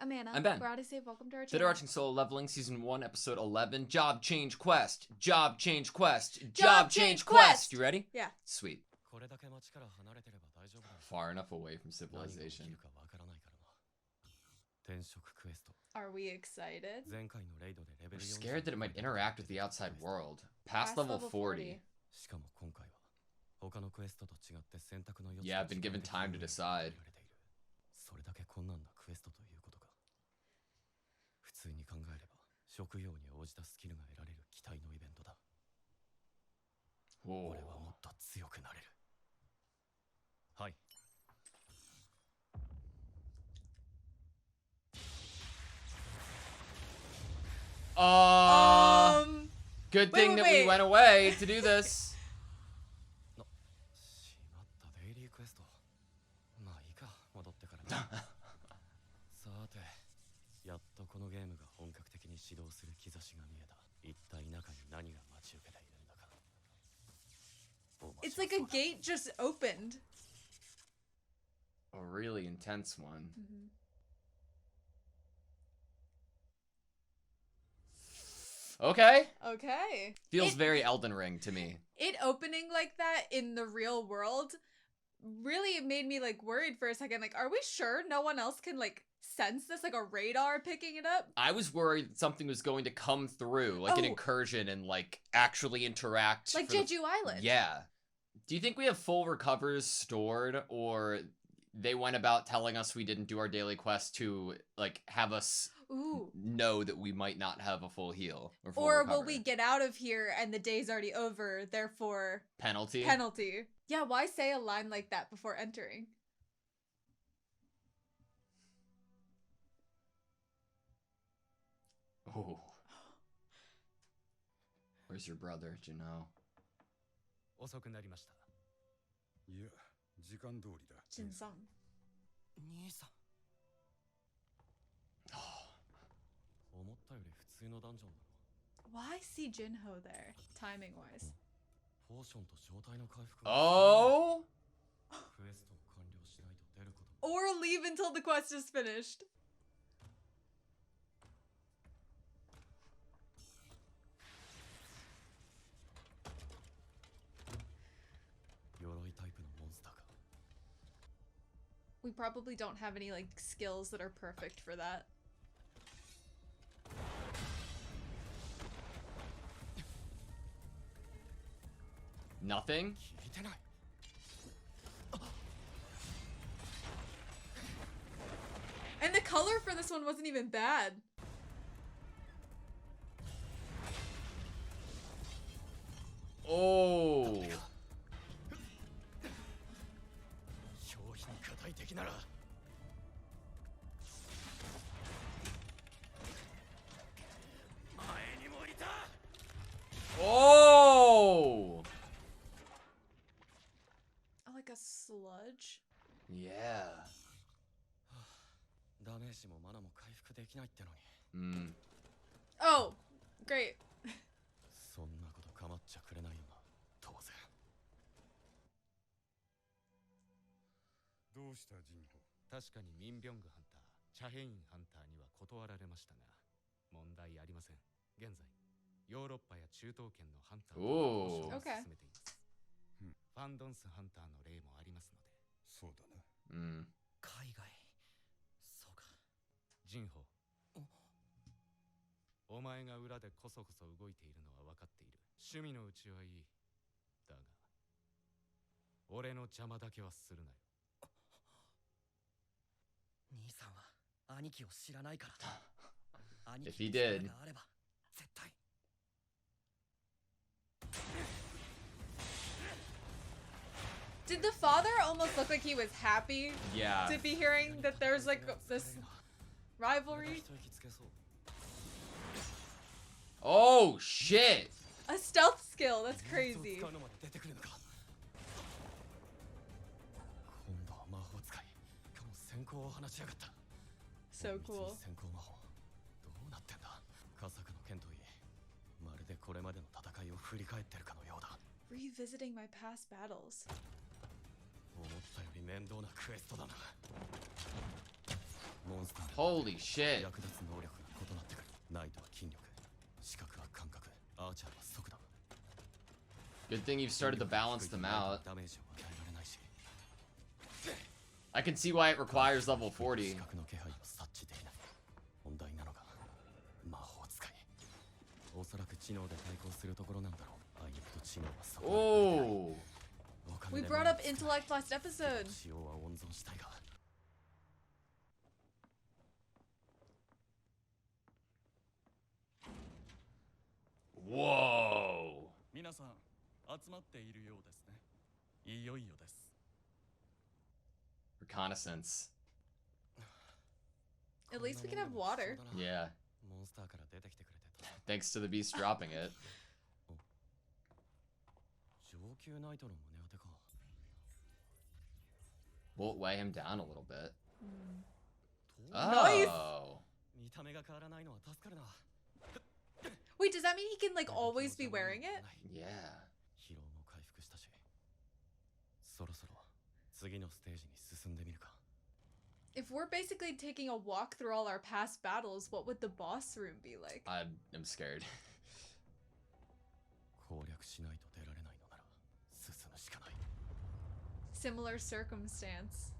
I'm Anna. I'm Ben. We're AutoSave. Welcome to our channel. Today we're watching Solo Leveling Season 1, Episode 11, Job Change Quest. Job Change Quest. Job Change Quest. You ready? Yeah. Sweet. Far enough away from civilization. Are we excited? We're scared that it might interact with the outside world. Past level 40. Yeah, I've been given time to decide. Whoa. Good thing that we went away to do this. It's like a gate just opened. A really intense one. Okay. Okay. Feels very Elden Ring to me. It opening like that in the real world really made me like worried for a second. Like, are we sure no one else can like sense this, like a radar picking it up? I was worried something was going to come through, like an incursion, and like actually interact. Like Jeju Island. Yeah. Do you think we have full recovers stored, or they went about telling us we didn't do our daily quest to like have us know that we might not have a full heal or full recover? Will we get out of here and the day's already over, therefore penalty? Yeah, why say a line like that before entering? Oh. Where's your brother, Juno? Jin-sung. Why see Jinho there, timing-wise? Oh! Or leave until the quest is finished. We probably don't have any like skills that are perfect for that. Nothing? And the color for this one wasn't even bad. Oh. Oh! Like a sludge? Yeah. Oh, great. 確かにミンビョングハンター、チャヘインハンターには断られましたが、問題ありません。現在、ヨーロッパや中東圏のハンターを進めています。ファンドンスハンターの例もありますので。そうだな。海外。そうか。ジンホ。お前が裏でこそこそ動いているのは分かっている。趣味のうちはいい。だが、俺の邪魔だけはするなよ。 If he did. Did the father almost look like he was happy to be hearing that there's like this rivalry? Oh shit! A stealth skill, that's crazy. So cool. Revisiting my past battles. Holy shit. Good thing you've started to balance them out. I can see why it requires level 40. Oh! We brought up intellect last episode. Whoa! Reconnaissance. At least we can have water. Yeah. Thanks to the beast dropping it. Will it weigh him down a little bit? Oh. Wait, does that mean he can like always be wearing it? Yeah. If we're basically taking a walk through all our past battles, what would the boss room be like? I'm scared. Similar circumstance.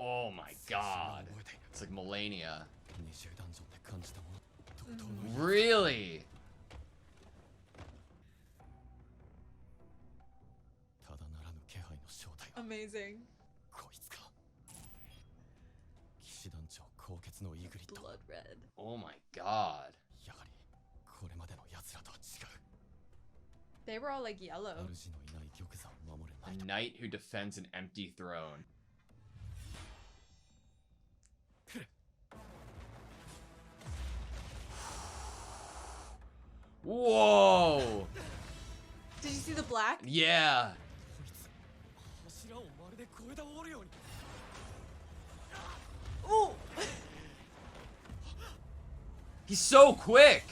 Oh my god. It's like Melania. Really? Amazing. Blood red. Oh my god. They were all like yellow. A knight who defends an empty throne. Whoa! Did you see the black? Yeah. Ooh! He's so quick.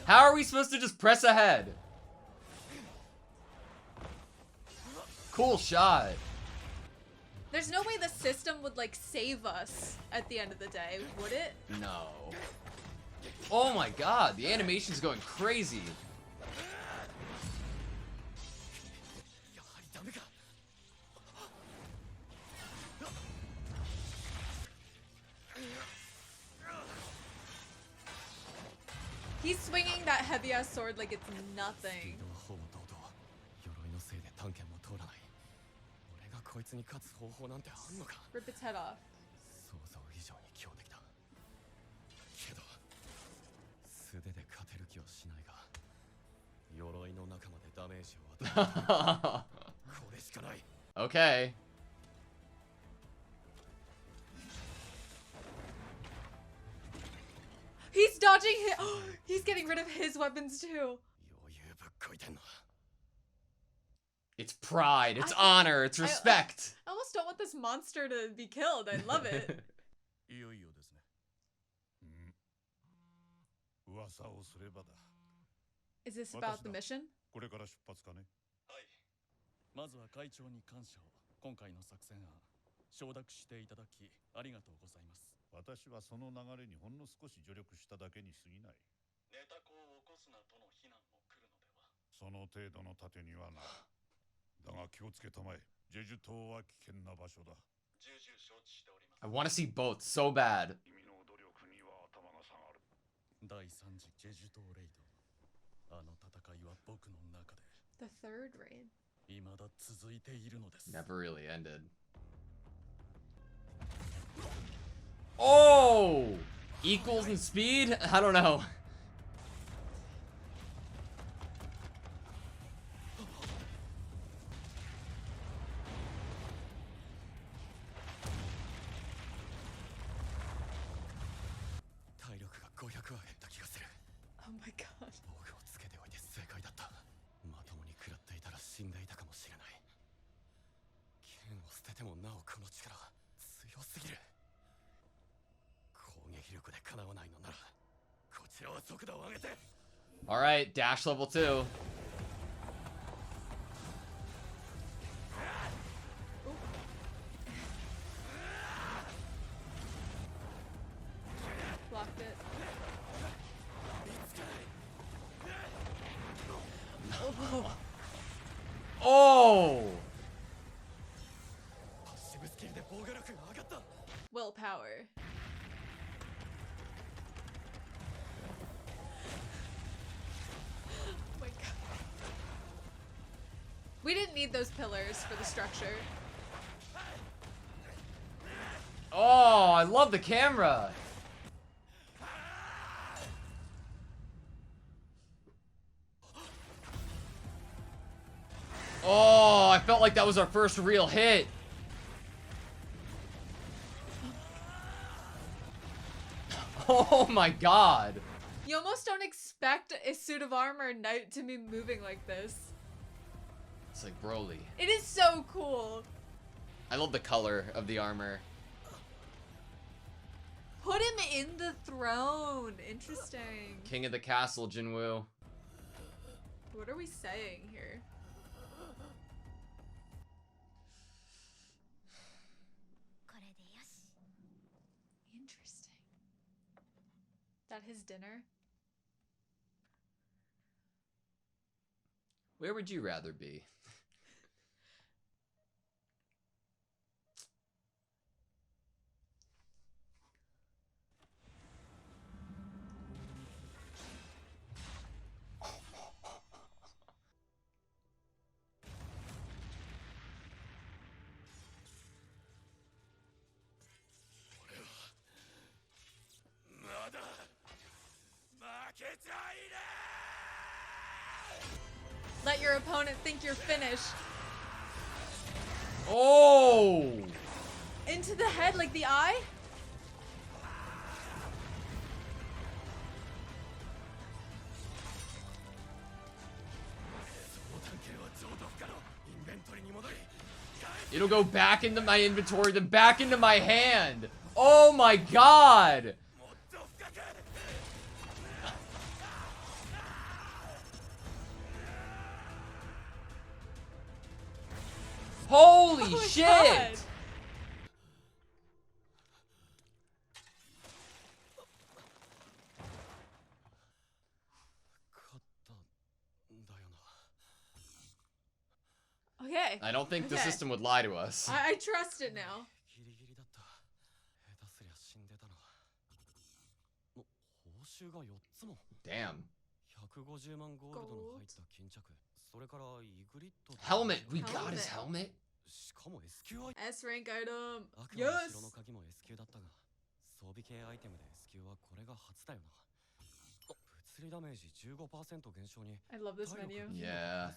How are we supposed to just press ahead? Cool shot. There's no way the system would like save us at the end of the day, would it? No. Oh my god, the animation's going crazy. He's swinging that heavy ass sword like it's nothing. Rip its head off. Okay. He's dodging his. He's getting rid of his weapons too. It's pride, it's honor, it's respect. I almost don't want this monster to be killed. I love it. Is this about the mission? 私はその流れにほんの少し助力しただけに過ぎない。ネタコを起こすなとの非難も来るのでは。その程度の盾にはな。だが気をつけたまえ。ジェジュ島は危険な場所だ。重々承知しております。I want to see both so bad. 君の努力には頭が下がる。第3次ジェジュ島レイド。あの戦いは僕の中で。The third raid. 未だ続いているのです。 Never really ended. Oh! Equals in speed? I don't know. All right, dash level 2. Blocked it. Oh! Willpower. Oh my god. We didn't need those pillars for the structure. Oh, I love the camera. Oh, I felt like that was our first real hit. Oh my god. You almost don't expect a suit of armor knight to be moving like this. It's like Broly. It is so cool. I love the color of the armor. Put him in the throne. Interesting. King of the castle, Jinwoo. What are we saying here? Interesting. That his dinner? Where would you rather be? Let your opponent think you're finished. Oh! Into the head, like the eye? It'll go back into my inventory, then back into my hand. Oh my god! Holy Oh shit! God. Okay. I don't think the Okay. system would lie to us. I trust it now. Damn. Gold. Helmet! We got his helmet? S rank item. Yes. I love this menu. Yeah.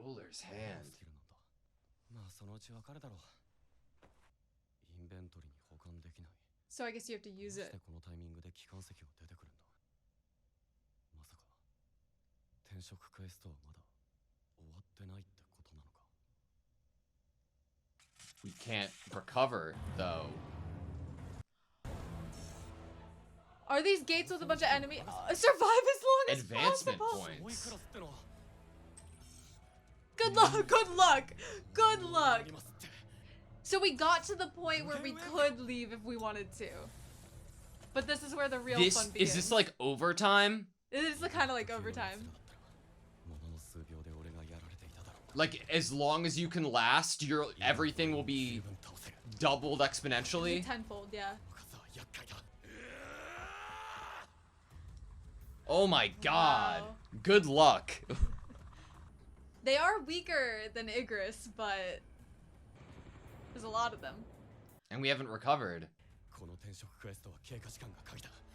Ruler's hand. So I guess you have to use it. We can't recover, though. Are these gates with a bunch of enemy? Survive as long as Advancement possible. points. Good luck. Good luck. Good luck. So we got to the point where we could leave if we wanted to. But this is where the real fun begins. Is this like overtime? It is kind of like overtime. Like, as long as you can last, everything will be doubled exponentially? Tenfold, yeah. Oh my god. Wow. Good luck. They are weaker than Igris, but there's a lot of them. And we haven't recovered.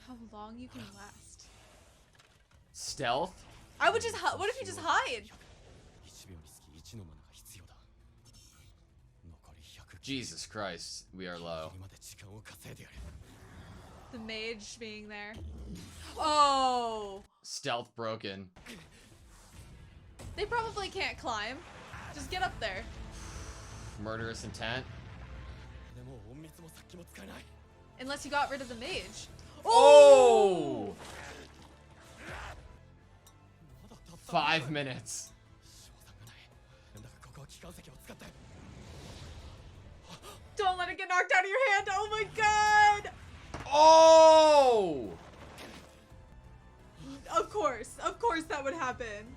How long you can last? Stealth? I would just what if you just hide? Jesus Christ, we are low. The mage being there. Oh! Stealth broken. They probably can't climb. Just get up there. Murderous intent. Unless you got rid of the mage. Oh! 5 minutes. Don't let it get knocked out of your hand. Oh my god. Oh! Of course that would happen.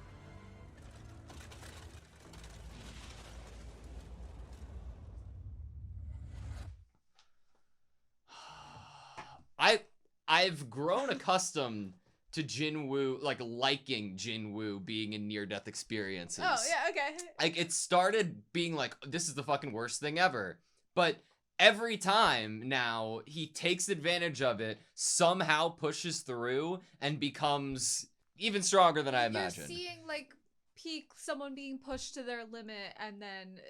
I've grown accustomed to Jinwoo, like liking Jinwoo being in near-death experiences. Oh, yeah, okay. Like, it started being like, this is the fucking worst thing ever. But every time now, he takes advantage of it, somehow pushes through, and becomes even stronger than I imagined. You're seeing, like, someone being pushed to their limit, and then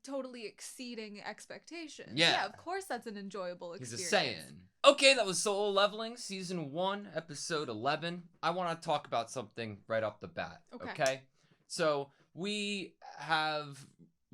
totally exceeding expectations. Yeah. Of course that's an enjoyable experience. He's a Saiyan. Okay, that was Solo Leveling, Season 1, Episode 11. I want to talk about something right off the bat, okay? So, we have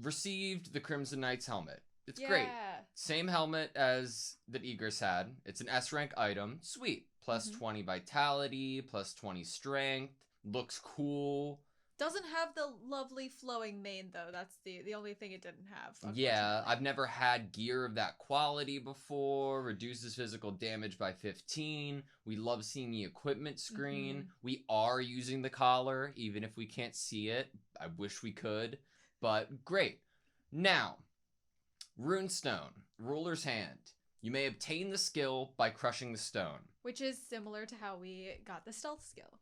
received the Crimson Knight's helmet. It's great. Same helmet as that Igris had. It's an S-rank item. Sweet. Plus 20 vitality, plus 20 strength. Looks cool. Doesn't have the lovely flowing mane, though. That's the only thing it didn't have. Yeah, I've never had gear of that quality before. Reduces physical damage by 15. We love seeing the equipment screen. We are using the collar, even if we can't see it. I wish we could, but great. Now, Runestone, Ruler's Hand. You may obtain the skill by crushing the stone. Which is similar to how we got the stealth skill.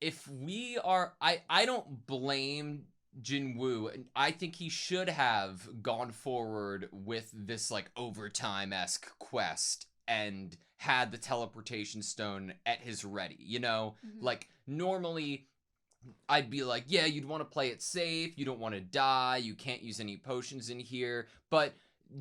If we are, I don't blame Jinwoo. I think he should have gone forward with this like overtime-esque quest and had the teleportation stone at his ready, you know? Like, normally I'd be like, yeah, you'd want to play it safe, you don't want to die, you can't use any potions in here, but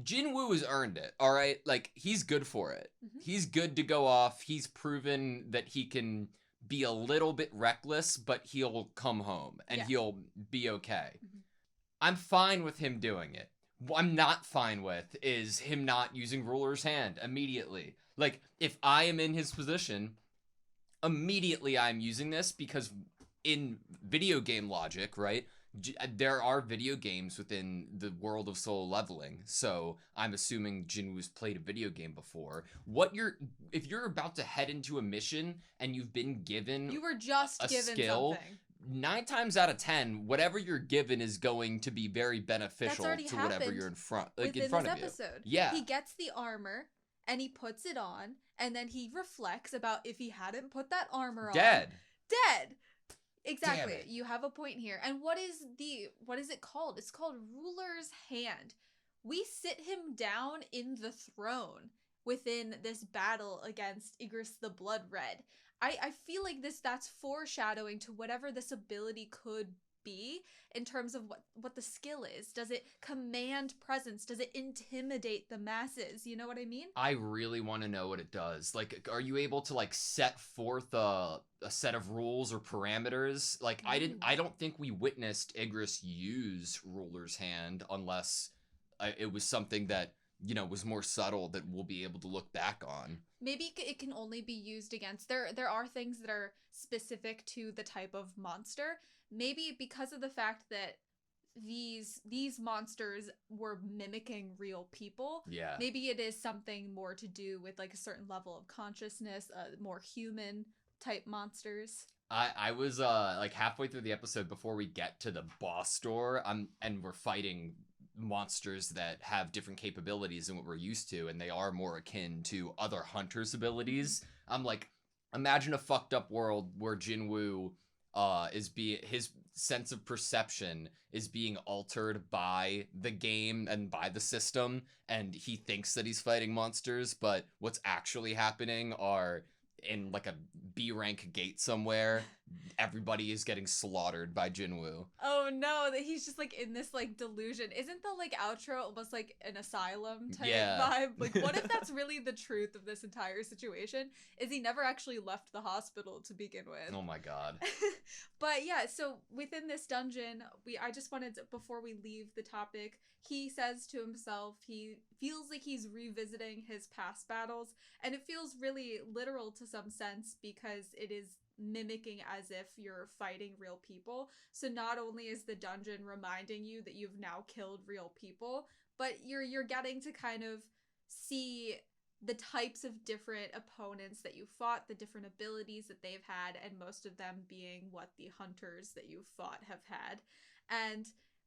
Jinwoo has earned it, all right? Like, he's good for it. He's good to go off. He's proven that he can be a little bit reckless, but he'll come home and he'll be okay. I'm fine with him doing it. What I'm not fine with is him not using Ruler's Hand immediately. Like, if I am in his position, immediately I'm using this because in video game logic, right? There are video games within the world of Solo Leveling, so I'm assuming Jinwoo's played a video game before. If you're about to head into a mission and you've been given you were just a given skill, something. 9 times out of 10, whatever you're given is going to be very beneficial to whatever you're in front, like in front of you. Episode. Yeah, he gets the armor and he puts it on, and then he reflects about if he hadn't put that armor on. Dead. Exactly. You have a point here. And what is it called? It's called Ruler's Hand. We sit him down in the throne within this battle against Igris the Blood Red. I feel like that's foreshadowing to whatever this ability could be in terms of what the skill is. Does it command presence? Does it intimidate the masses? You know what I mean? I really want to know what it does. Like, are you able to like set forth a set of rules or parameters? Like, I don't think we witnessed Igris use Ruler's Hand unless it was something that, you know, was more subtle that we'll be able to look back on. Maybe it can only be used against, there are things that are specific to the type of monster. Maybe because of the fact that these monsters were mimicking real people. Yeah. Maybe it is something more to do with like a certain level of consciousness, more human type monsters. I was like halfway through the episode before we get to the boss door, and we're fighting monsters that have different capabilities than what we're used to, and they are more akin to other hunters' abilities. I'm like, imagine a fucked up world where Jinwoo his sense of perception is being altered by the game and by the system, and he thinks that he's fighting monsters, but what's actually happening are in like a B rank gate somewhere, everybody is getting slaughtered by Jinwoo. Oh no, that he's just like in this like delusion. Isn't the like outro almost like an asylum type vibe? Like what if that's really the truth of this entire situation? Is he never actually left the hospital to begin with? Oh my god. But yeah, so within this dungeon, I just wanted to, before we leave the topic, he says to himself he feels like he's revisiting his past battles, and it feels really literal to some sense because it is mimicking as if you're fighting real people. So not only is the dungeon reminding you that you've now killed real people, but you're getting to kind of see the types of different opponents that you fought, the different abilities that they've had, and most of them being what the hunters that you fought have had. And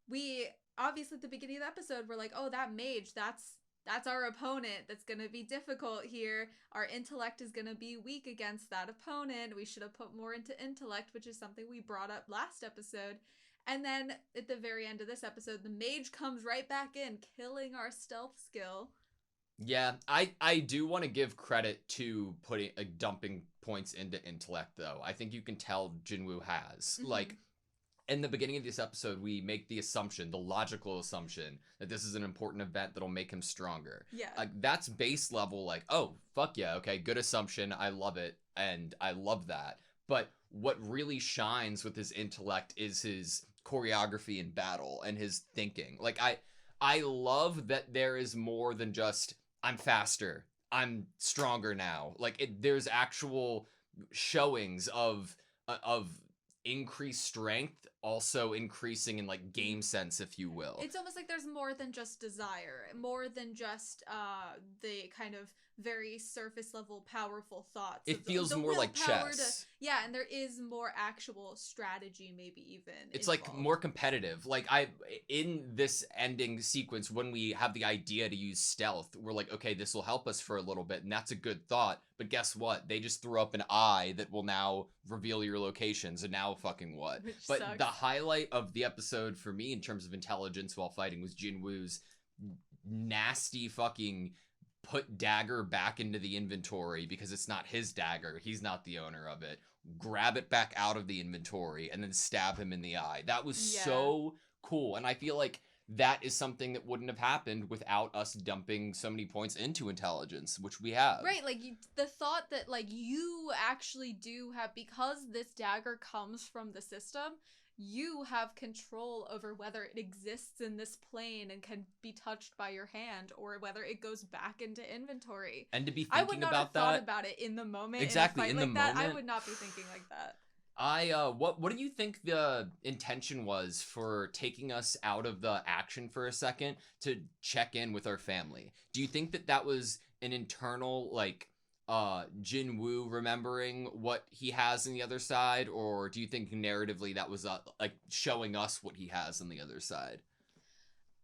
we obviously at the beginning of the episode we're like, oh, that mage, that's our opponent. That's going to be difficult here. Our intellect is going to be weak against that opponent. We should have put more into intellect, which is something we brought up last episode. And then at the very end of this episode, the mage comes right back in, killing our stealth skill. Yeah, I do want to give credit to dumping points into intellect, though. I think you can tell Jinwoo has. Like, in the beginning of this episode, we make the assumption, the logical assumption, that this is an important event that'll make him stronger. Yeah. Like, that's base level, like, oh, fuck yeah, okay, good assumption, I love it, and I love that. But what really shines with his intellect is his choreography in battle and his thinking. Like, I love that there is more than just, I'm faster, I'm stronger now. Like, there's actual showings of increased strength, also increasing in like game sense, if you will. It's almost like there's more than just desire, more than just the kind of very surface level powerful thoughts. It feels more like chess. Yeah, and there is more actual strategy, maybe even. It's involved. like more competitive. Like in this ending sequence, when we have the idea to use stealth, we're like, okay, this will help us for a little bit, and that's a good thought. But guess what? They just threw up an eye that will now reveal your locations, and now fucking what? Which but sucks. The highlight of the episode for me in terms of intelligence while fighting was Jinwoo's nasty fucking put dagger back into the inventory because it's not his dagger. He's not the owner of it. Grab it back out of the inventory and then stab him in the eye. That was so cool. And I feel like that is something that wouldn't have happened without us dumping so many points into intelligence, which we have. Right, like the thought that like you actually do have, because this dagger comes from the system, you have control over whether it exists in this plane and can be touched by your hand, or whether it goes back into inventory. And to be thinking I would not about have thought about it in the moment. Exactly, in the moment. moment. I would not be thinking like that. What do you think the intention was for taking us out of the action for a second to check in with our family? Do you think that was an internal, like, Jinwoo remembering what he has on the other side, or do you think narratively that was like showing us what he has on the other side?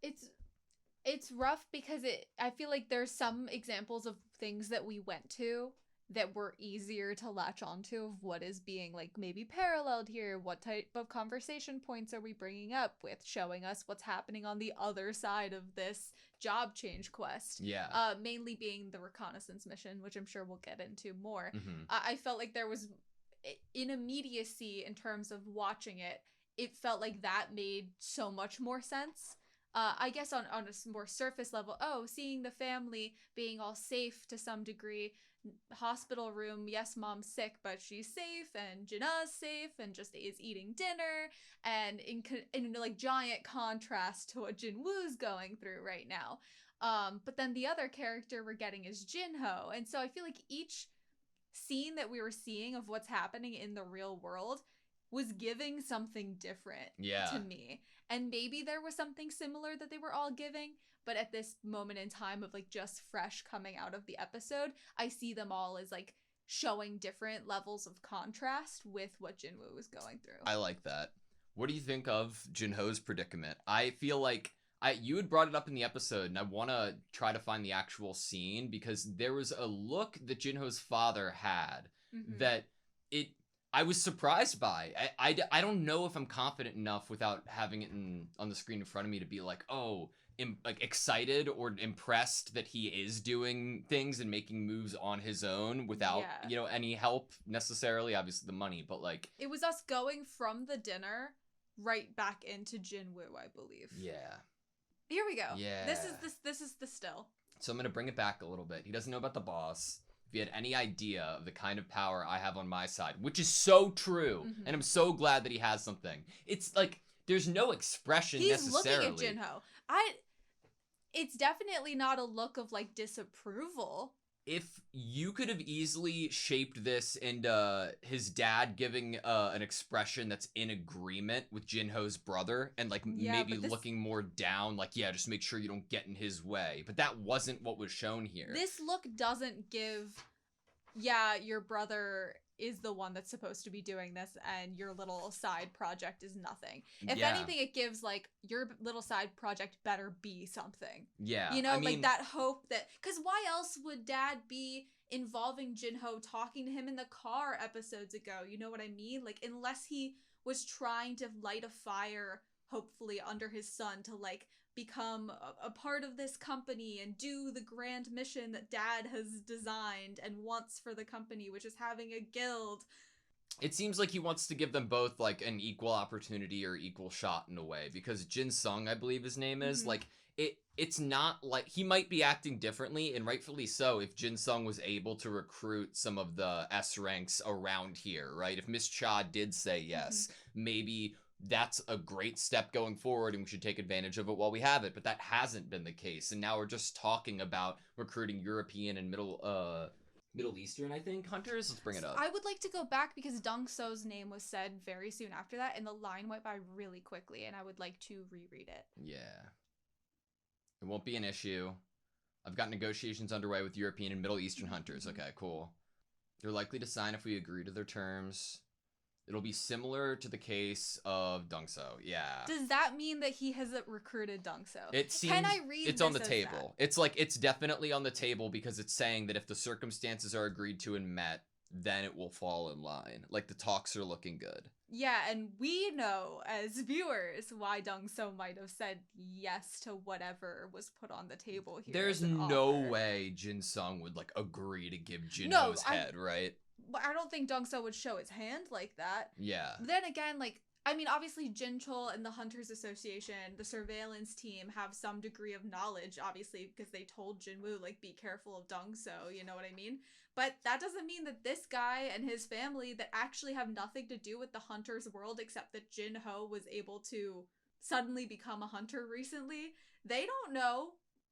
It's rough because I feel like there's some examples of things that we went to that were easier to latch onto of what is being like maybe paralleled here. What type of conversation points are we bringing up with showing us what's happening on the other side of this job change quest? Yeah. Mainly being the reconnaissance mission, which I'm sure we'll get into more. Mm-hmm. I felt like there was in immediacy in terms of watching it. It felt like that made so much more sense. I guess on a more surface level, seeing the family being all safe to some degree. Hospital room, yes, mom's sick, but she's safe, and Jina's safe, and just is eating dinner, and in like giant contrast to what Jinwoo's going through right now. But then the other character we're getting is Jinho, and so I feel like each scene that we were seeing of what's happening in the real world was giving something different to me. And maybe there was something similar that they were all giving, but at this moment in time of like just fresh coming out of the episode, I see them all as like showing different levels of contrast with what Jinwoo was going through. I like that. What do you think of Jinho's predicament? I feel like you had brought it up in the episode, and I want to try to find the actual scene because there was a look that Jinho's father had that I was surprised by. I don't know if I'm confident enough without having it on the screen in front of me to be like, oh, excited or impressed that he is doing things and making moves on his own without any help necessarily. Obviously the money, but like it was us going from the dinner right back into Jinwoo, I believe. Yeah. Here we go. Yeah. This is the still. So I'm gonna bring it back a little bit. He doesn't know about the boss. If you had any idea of the kind of power I have on my side, which is so true, and I'm so glad that he has something. It's like there's no expression necessarily. He's looking at Jinho. It's definitely not a look of like disapproval. If you could have easily shaped this into his dad giving an expression that's in agreement with Jinho's brother and like maybe looking more down, like, yeah, just make sure you don't get in his way. But that wasn't what was shown here. This look doesn't give, yeah, your brother is the one that's supposed to be doing this and your little side project is nothing. If anything, it gives like your little side project better be something. Yeah. You know, I mean, like that hope that, because why else would dad be involving Jinho, talking to him in the car episodes ago? You know what I mean? Like, unless he was trying to light a fire, hopefully under his son, to like become a part of this company and do the grand mission that dad has designed and wants for the company, which is having a guild. It seems like he wants to give them both like an equal opportunity or equal shot in a way, because Jin Sung, I believe his name is, like it's not like he might be acting differently, and rightfully so, if Jin Sung was able to recruit some of the S ranks around here, right? If Miss Cha did say yes, maybe that's a great step going forward and we should take advantage of it while we have it. But that hasn't been the case, and now we're just talking about recruiting European and Middle Eastern, I think, hunters. Let's bring it up. I would like to go back because Dong So's name was said very soon after that, and the line went by really quickly, and I would like to reread it. Yeah. It won't be an issue. I've got negotiations underway with European and Middle Eastern hunters. Okay, cool. They're likely to sign if we agree to their terms. It'll be similar to the case of Dong So. Yeah. Does that mean that he has recruited Dong So? It seems Can I read it's on the table. That? It's like it's definitely on the table because it's saying that if the circumstances are agreed to and met, then it will fall in line. Like the talks are looking good. Yeah, and we know as viewers why Dong So might have said yes to whatever was put on the table here. There's no way Jin Sung would like agree to give Jinho's head, right? But I don't think Dong So would show his hand like that. Yeah. But then again, like, I mean, obviously Jin Chul and the Hunters Association, the surveillance team, have some degree of knowledge, obviously, because they told Jinwoo, like, be careful of Dong So, you know what I mean? But that doesn't mean that this guy and his family that actually have nothing to do with the Hunters world, except that Jin Ho was able to suddenly become a hunter recently, they don't know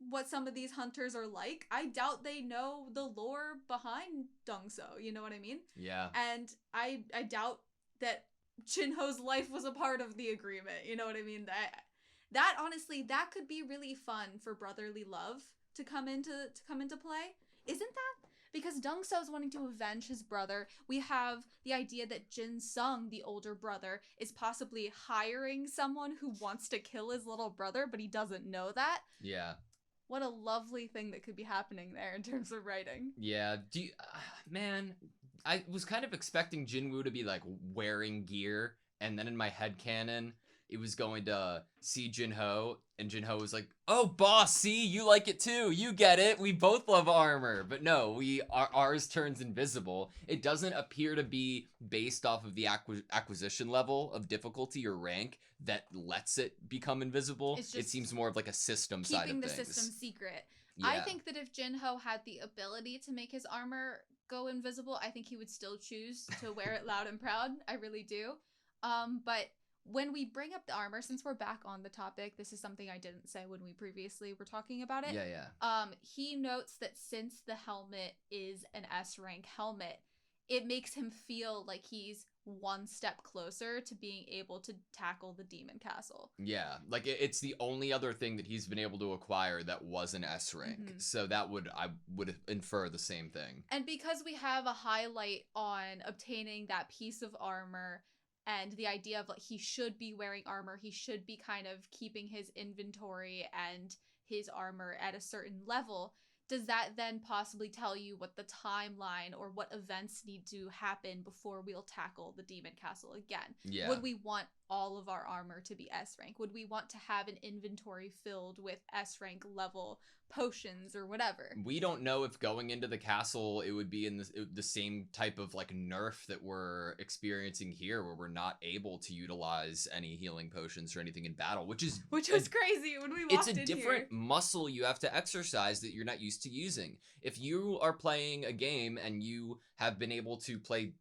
what some of these hunters are like. I doubt they know the lore behind Dong So, you know what I mean? Yeah. And I doubt that Jinho's life was a part of the agreement, you know what I mean? That honestly, that could be really fun for brotherly love to come into play. Isn't that? Because Dong So's wanting to avenge his brother. We have the idea that Jin Sung, the older brother, is possibly hiring someone who wants to kill his little brother, but he doesn't know that. Yeah. What a lovely thing that could be happening there in terms of writing. Yeah. Man, I was kind of expecting Jinwoo to be like wearing gear, and then in my headcanon, it was going to see Jinho, and Jinho was like, "Oh, boss, see, you like it too. You get it. We both love armor." But no, ours turns invisible. It doesn't appear to be based off of the acquisition level of difficulty or rank that lets it become invisible. It seems more of like a system side of things. Keeping the system secret. Yeah. I think that if Jinho had the ability to make his armor go invisible, I think he would still choose to wear it loud and proud. I really do. But when we bring up the armor, since we're back on the topic, this is something I didn't say when we previously were talking about it. Yeah. He notes that since the helmet is an S rank helmet, it makes him feel like he's one step closer to being able to tackle the demon castle. Yeah, like it's the only other thing that he's been able to acquire that was an S rank. So I would infer the same thing. And because we have a highlight on obtaining that piece of armor and the idea of like he should be wearing armor, he should be kind of keeping his inventory and his armor at a certain level, does that then possibly tell you what the timeline or what events need to happen before we'll tackle the demon castle again? Yeah. Would we want all of our armor to be S rank? Would we want to have an inventory filled with S rank level potions or whatever? We don't know if going into the castle it would be in the same type of like nerf that we're experiencing here, where we're not able to utilize any healing potions or anything in battle, which was crazy when we walked in here. It's a different muscle you have to exercise that you're not used to using. If you are playing a game and you have been able to play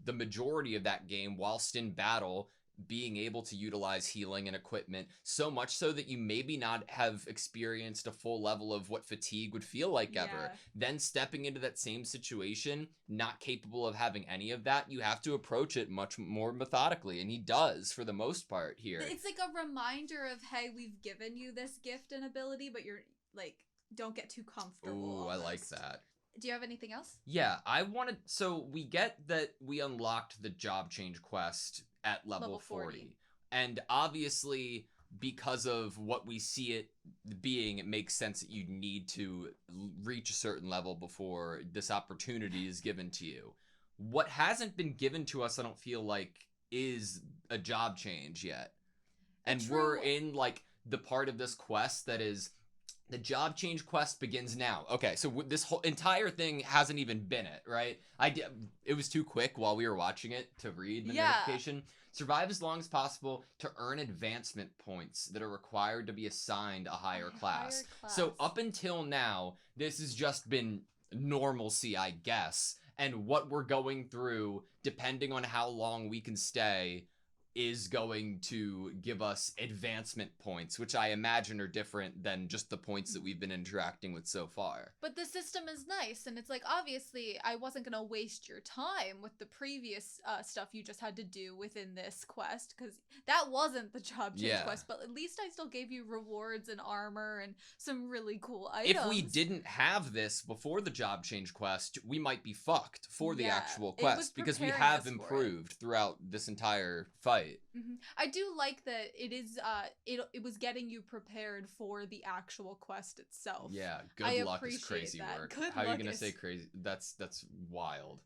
the majority of that game whilst in battle, being able to utilize healing and equipment, so much so that you maybe not have experienced a full level of what fatigue would feel like ever. Then stepping into that same situation, not capable of having any of that, you have to approach it much more methodically, and he does for the most part here. It's like a reminder of, hey, we've given you this gift and ability, but you're like, don't get too comfortable. Ooh, I like that. Do you have anything else? Yeah, so we get that we unlocked the job change quest at level 40. And obviously, because of what we see it being, it makes sense that you need to reach a certain level before this opportunity is given to you. What hasn't been given to us, I don't feel like, is a job change yet. And we're in, like, the part of this quest that is... The job change quest begins now. Okay, so this whole entire thing hasn't even been it, right? It was too quick while we were watching it to read the notification. Survive as long as possible to earn advancement points that are required to be assigned a higher class. So up until now, this has just been normalcy, I guess. And what we're going through, depending on how long we can stay, is going to give us advancement points, which I imagine are different than just the points that we've been interacting with so far. But the system is nice, and it's like, obviously, I wasn't going to waste your time with the previous stuff you just had to do within this quest, because that wasn't the job change quest, but at least I still gave you rewards and armor and some really cool items. If we didn't have this before the job change quest, we might be fucked for the actual quest, because we have improved throughout this entire fight. Mm-hmm. I do like that it is it was getting you prepared for the actual quest itself. Yeah, good luck is crazy word. How are you gonna say crazy? That's wild.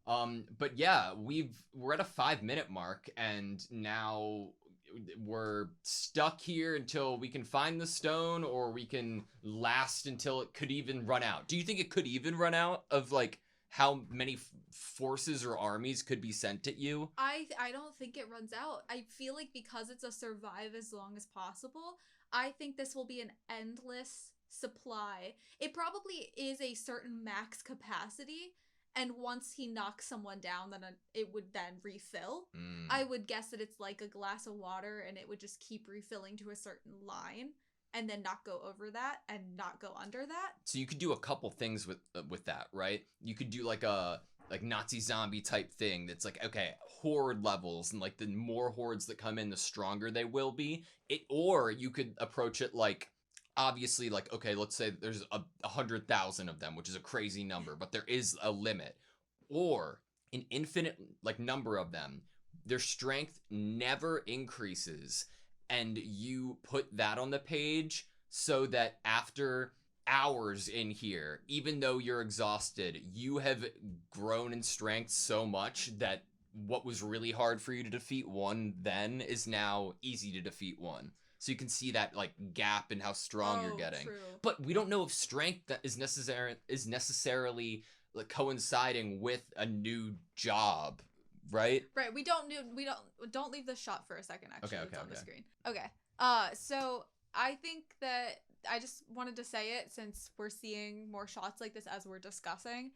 But yeah, we're at a 5-minute mark, and now we're stuck here until we can find the stone, or we can last until it could even run out. Do you think it could even run out of like how many forces or armies could be sent at you? I don't think it runs out. I feel like because it's a survive as long as possible, I think this will be an endless supply. It probably is a certain max capacity, and once he knocks someone down, then it would then refill. I would guess that it's like a glass of water, and it would just keep refilling to a certain line, and then not go over that and not go under that. So you could do a couple things with that, right? You could do like a Nazi zombie type thing that's like, okay, horde levels, and like the more hordes that come in, the stronger they will be. Or you could approach it like, obviously, like, okay, let's say there's 100,000 of them, which is a crazy number, but there is a limit. Or an infinite like number of them. Their strength never increases, and you put that on the page so that after hours in here, even though you're exhausted, you have grown in strength so much that what was really hard for you to defeat one then is now easy to defeat one. So you can see that like gap in how strong you're getting. True. But we don't know if strength that is necessarily like coinciding with a new job, right? Right. We don't leave the shot for a second. Actually, okay, it's on okay. the screen. Okay. So I think that I just wanted to say it since we're seeing more shots like this as we're discussing.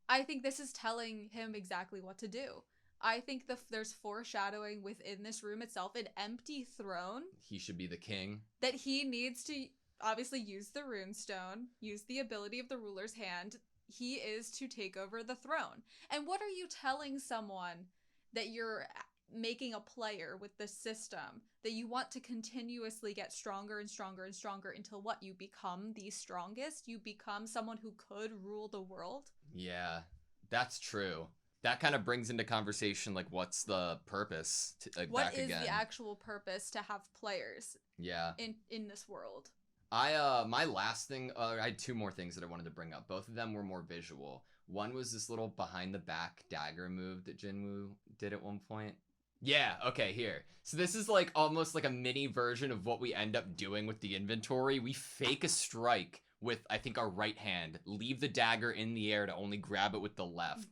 I think this is telling him exactly what to do. I think there's foreshadowing within this room itself, an empty throne. He should be the king. That he needs to obviously use the runestone, use the ability of the ruler's hand. He is to take over the throne. And what are you telling someone that you're making a player with this system, that you want to continuously get stronger and stronger and stronger until what? You become the strongest? You become someone who could rule the world? Yeah, that's true. That kind of brings into conversation, like, what's the purpose? What is the actual purpose to have players in this world? My last thing, I had two more things that I wanted to bring up. Both of them were more visual. One was this little behind the back dagger move that Jinwoo did at one point. Yeah, okay, here. So this is like almost like a mini version of what we end up doing with the inventory. We fake a strike with, I think, our right hand, leave the dagger in the air to only grab it with the left.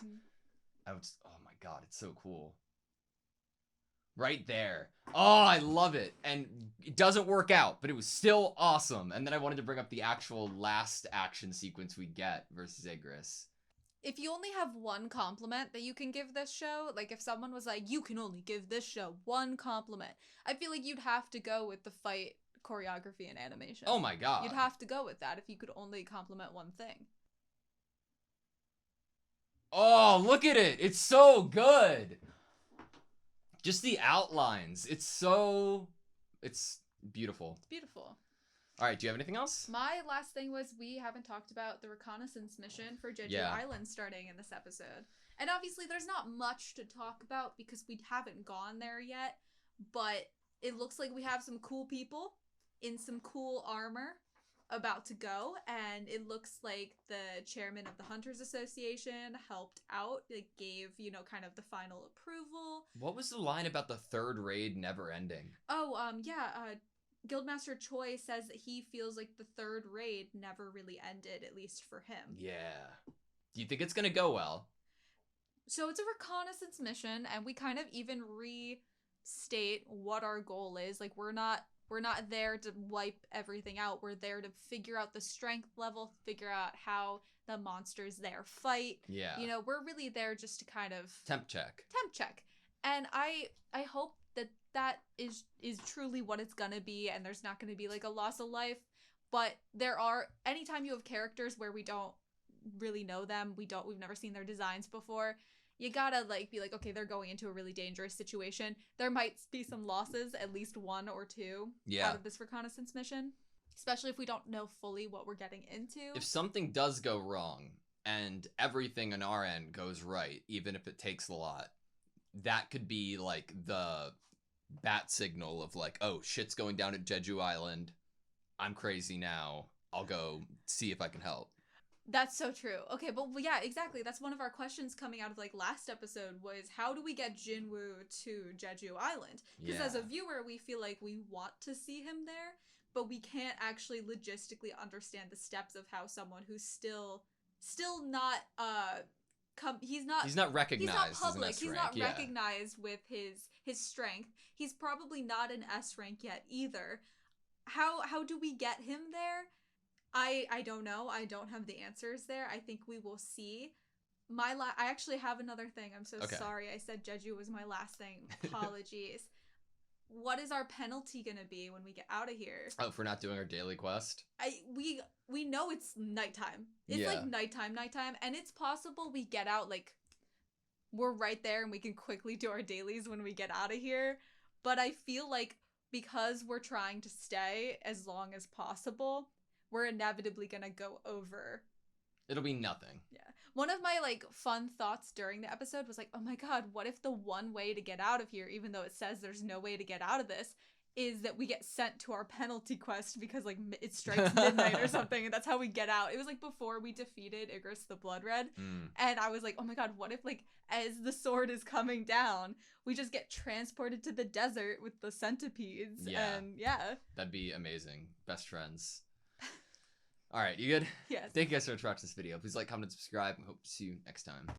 Oh my god, it's so cool. Right there. Oh, I love it. And it doesn't work out, but it was still awesome. And then I wanted to bring up the actual last action sequence we get versus Igris. If you only have one compliment that you can give this show, like if someone was like, you can only give this show one compliment, I feel like you'd have to go with the fight choreography and animation. Oh my god. You'd have to go with that if you could only compliment one thing. Oh, look at it. It's so good. Just the outlines. It's beautiful. It's beautiful. All right, do you have anything else? My last thing was we haven't talked about the reconnaissance mission for Jeju Island starting in this episode. And obviously there's not much to talk about because we haven't gone there yet, but it looks like we have some cool people in some cool armor about to go, and it looks like the chairman of the Hunters Association helped out. It gave, kind of the final approval. What was the line about the third raid never ending? Guildmaster Choi says that he feels like the third raid never really ended, at least for him. Yeah. Do you think it's gonna go well? So it's a reconnaissance mission, and we kind of even restate what our goal is. Like, we're not there to wipe everything out. We're there to figure out the strength level, figure out how the monsters there fight. Yeah. We're really there just to kind of temp check. And I hope that is truly what it's gonna be, and there's not gonna be like a loss of life. But anytime you have characters where we don't really know them, we've never seen their designs before, you gotta be like, okay, they're going into a really dangerous situation. There might be some losses, at least one or two, out of this reconnaissance mission, especially if we don't know fully what we're getting into. If something does go wrong and everything on our end goes right, even if it takes a lot, that could be like the bat signal of like, oh, shit's going down at Jeju Island. I'm crazy now. I'll go see if I can help. That's so true. Okay, but yeah, exactly. That's one of our questions coming out of last episode was, how do we get Jinwoo to Jeju Island? Because as a viewer, we feel like we want to see him there, but we can't actually logistically understand the steps of how someone who's still not he's not recognized. He's not public. He's not recognized with his strength. He's probably not an S rank yet either. How do we get him there? I don't know. I don't have the answers there. I think we will see. I actually have another thing. I'm so sorry. I said Jeju was my last thing. Apologies. What is our penalty gonna be when we get out of here? Oh, for not doing our daily quest? We know it's nighttime. It's nighttime, and it's possible we get out we're right there and we can quickly do our dailies when we get out of here. But I feel like because we're trying to stay as long as possible, we're inevitably gonna go over. It'll be nothing. Yeah. One of my fun thoughts during the episode was oh my god, what if the one way to get out of here, even though it says there's no way to get out of this, is that we get sent to our penalty quest because it strikes midnight or something, and that's how we get out. It was before we defeated Igris the Blood Red, and I was oh my god, what if as the sword is coming down, we just get transported to the desert with the centipedes? That'd be amazing. Best friends. All right, you good? Yes. Thank you guys so much for watching this video. Please like, comment, and subscribe. I hope to see you next time.